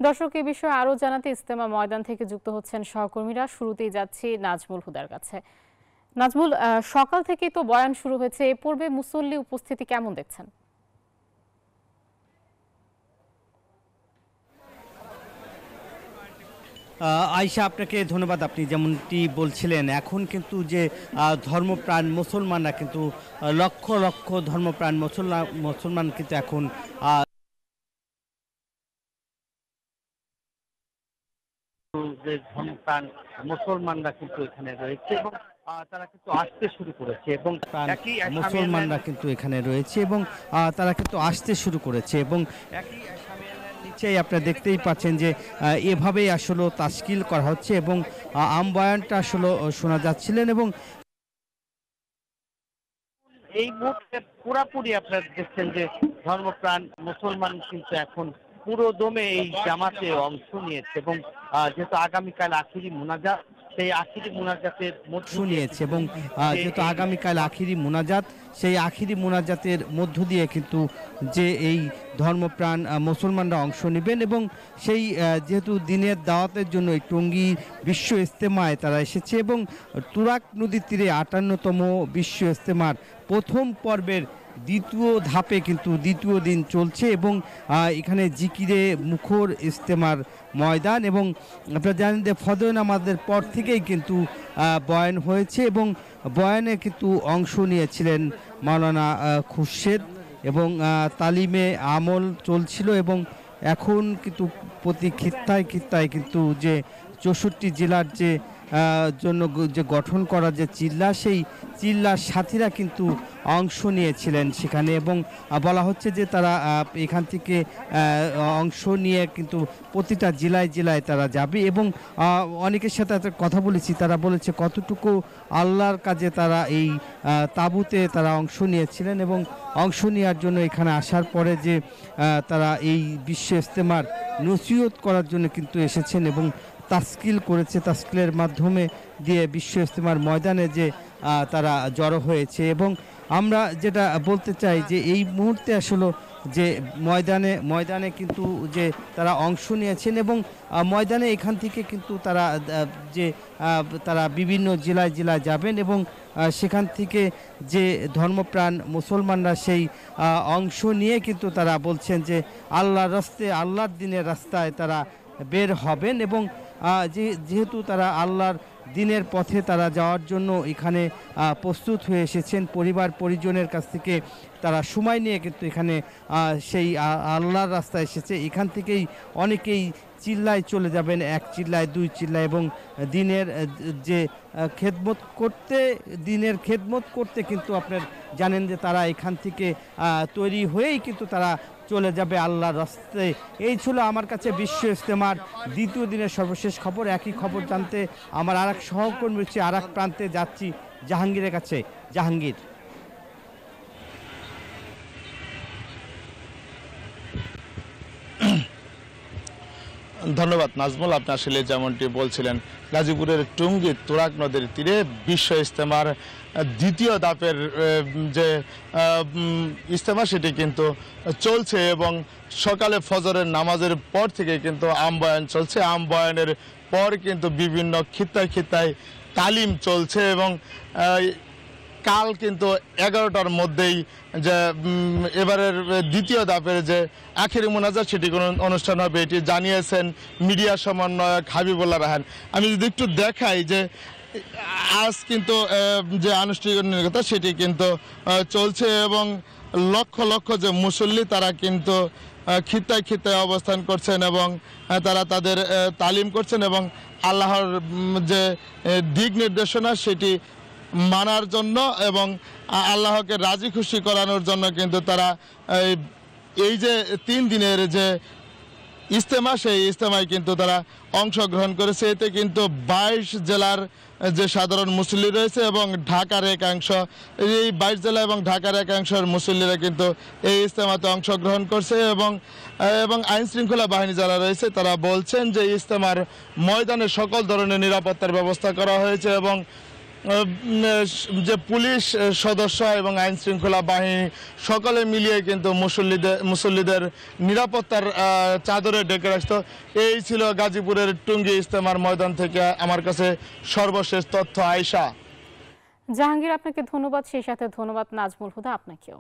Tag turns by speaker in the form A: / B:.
A: দর্শক এই বিষয়ে আরো জানাতে ইজতেমা ময়দান থেকে যুক্ত হচ্ছেন সহকর্মীরা। শুরুতেই যাচ্ছি নাজমুল হুদার কাছে। নাজমুল, সকাল থেকেই তো বয়ান শুরু হয়েছে, এ পর্বে মুসল্লি উপস্থিতি কেমন দেখছেন?
B: আয়শা, আপনাকে ধন্যবাদ। আপনি যেমনটি বলছিলেন, এখন কিন্তু যে ধর্মপ্রাণ মুসলমানরা কিন্তু লক্ষ লক্ষ ধর্মপ্রাণ মুসলমান কিন্তু এখন যে ধর্মপ্রাণ মুসলমানরা কিন্তু এখানে রয়েছে এবং তারা কিন্তু আসতে শুরু করেছে এবং মুসলমানরা কিন্তু এখানে রয়েছে এবং তারা কিন্তু আসতে শুরু করেছে এবং একই নিচেই আপনারা দেখতেই পাচ্ছেন যে এভাবেই আসলে তাশকিল করা হচ্ছে এবং আমবয়ানটা আসলে শোনা যাচ্ছিলেন এবং এই মুহূর্তে পুরাপুরি আপনারা দেখছেন যে ধর্মপ্রাণ মুসলমান কিন্তু এখন পুরো দমে এই জামাতে অংশ নিয়েছে এবং যেহেতু আগামীকাল আখিরি মুনাজাত, সেই আখিরি মুনাজাতের মধ্য নিয়েছে এবং যেহেতু আগামীকাল আখিরি মুনাজাত, সেই আখিরি মুনাজাতের মধ্য দিয়ে কিন্তু যে এই ধর্মপ্রাণ মুসলমানরা অংশ নেবেন এবং সেই যেহেতু দিনের দাওয়াতের জন্য এই টঙ্গী বিশ্ব ইজতেমায় তারা এসেছে এবং তুরাগ নদীর তীরে ৫৮তম বিশ্ব ইজতেমার প্রথম পর্বের দ্বিতীয় ধাপে কিন্তু দ্বিতীয় দিন চলছে এবং এখানে জিকিরে মুখর ইজতেমার ময়দান এবং আপনারা জানেন যে ফজর নামাজের পর থেকেই কিন্তু বয়ান হয়েছে এবং বয়ানে কিন্তু অংশ নিয়েছিলেন মাওলানা খুরশেদ এবং তালিমে আমল চলছিল এবং এখন কিন্তু প্রতি খিত্তায় কিন্তু যে ৬৪ জেলার যে জন্য যে গঠন করা যে চিল্লা, সেই চিল্লার সাথীরা কিন্তু অংশ নিয়েছিলেন সেখানে এবং বলা হচ্ছে যে তারা এখান থেকে অংশ নিয়ে কিন্তু প্রতিটা জেলায় তারা যাবে এবং অনেকের সাথে কথা বলেছি, তারা বলেছে কতটুকু আল্লাহর কাজে তারা এই তাঁবুতে তারা অংশ নিয়েছিলেন এবং অংশ নেওয়ার জন্য এখানে আসার পরে যে তারা এই বিশ্ব ইজতেমার নসিহত করার জন্য কিন্তু এসেছেন এবং তাশকিল করেছে, তাশকিলের মাধ্যমে দিয়ে বিশ্ব ইজতেমার ময়দানে যে তারা জড়ো হয়েছে এবং আমরা যেটা বলতে চাই যে এই মুহূর্তে আসলে যে ময়দানে কিন্তু যে তারা অংশ নিয়েছেন এবং ময়দানে এখান থেকে কিন্তু তারা বিভিন্ন জেলায় যাবেন এবং সেখান থেকে যে ধর্মপ্রাণ মুসলমানরা সেই অংশ নিয়ে কিন্তু তারা বলছেন যে আল্লাহর দিনের রাস্তায় তারা বের হবেন এবং যেহেতু তারা আল্লাহর দিনের পথে তারা যাওয়ার জন্য এখানে প্রস্তুত হয়ে এসেছেন, পরিবার পরিজনের কাছ থেকে তারা সময় নিয়ে কিন্তু এখানে সেই আল্লাহর রাস্তায় এসেছে। এখান থেকেই অনেকেই চিল্লায় চলে যাবেন, এক চিল্লায় দুই চিল্লায় এবং দিনের খেদমত করতে কিন্তু আপনার জানেন যে তারা এখান থেকে তৈরি হয়েই কিন্তু তারা চলে যাবে আল্লাহর রাস্তায়। এই ছিল আমার কাছে বিশ্ব ইজতেমার দ্বিতীয় দিনের সর্বশেষ খবর। একই খবর জানতে আমার আরেক সহকর্মী হচ্ছে আরেক প্রান্তে যাচ্ছি, জাহাঙ্গীরের কাছে। জাহাঙ্গীর।
C: ধন্যবাদ নাজমুল। আপনি আসলে যেমনটি বলছিলেন, গাজীপুরের টঙ্গী তুরাগ নদীর তীরে বিশ্ব ইজতেমার দ্বিতীয় ধাপের যে ইজতেমা সেটি কিন্তু চলছে এবং সকালে ফজরের নামাজের পর থেকে কিন্তু আমবয়ান চলছে। আমবয়ানের পর কিন্তু বিভিন্ন খিত্তায় তালিম চলছে এবং কাল কিন্তু ১১টার মধ্যেই যে এবারের দ্বিতীয় ধাপের যে আখেরি মোনাজাত সেটি কোনো অনুষ্ঠান হবে, এটি জানিয়েছেন মিডিয়া সমন্বয়ক হাবিবুল্লাহ রাহান। আমি যদি একটু দেখাই যে আজ কিন্তু যে আনুষ্ঠানিকতা সেটি কিন্তু চলছে এবং লক্ষ লক্ষ যে মুসল্লি তারা কিন্তু খিত্তায় অবস্থান করছেন এবং তারা তাদের তালিম করছেন এবং আল্লাহর যে দিক নির্দেশনা সেটি মানার জন্য এবং আল্লাহকে রাজি খুশি করানোর জন্য কিন্তু তারা এই যে ৩ দিনের যে ইজতেমা, সেই ইজতেমায় কিন্তু তারা অংশগ্রহণ করেছে। এতে কিন্তু ২২ জেলার যে সাধারণ মুসল্লি রয়েছে এবং ঢাকার একাংশ, এই ২২ জেলা এবং ঢাকার একাংশের মুসল্লিরা কিন্তু এই ইজতেমাতে অংশগ্রহণ করছে এবং আইন শৃঙ্খলা বাহিনী যারা রয়েছে তারা বলছেন যে ইজতেমার ময়দানে সকল ধরনের নিরাপত্তার ব্যবস্থা করা হয়েছে এবং যে পুলিশ সদস্য এবং আইন শৃঙ্খলা বাহিনী সকলে মিলিয়ে কিন্তু মুসল্লিদের নিরাপত্তার চাদরে ডেকে রাখত। এই ছিল গাজীপুরের টুঙ্গী ইজতেমার ময়দান থেকে আমার কাছে সর্বশেষ তথ্য। আয়েশা।
A: জাহাঙ্গীর, আপনাকে ধন্যবাদ, সেই সাথে ধন্যবাদ নাজমুল হুদা আপনাকেও।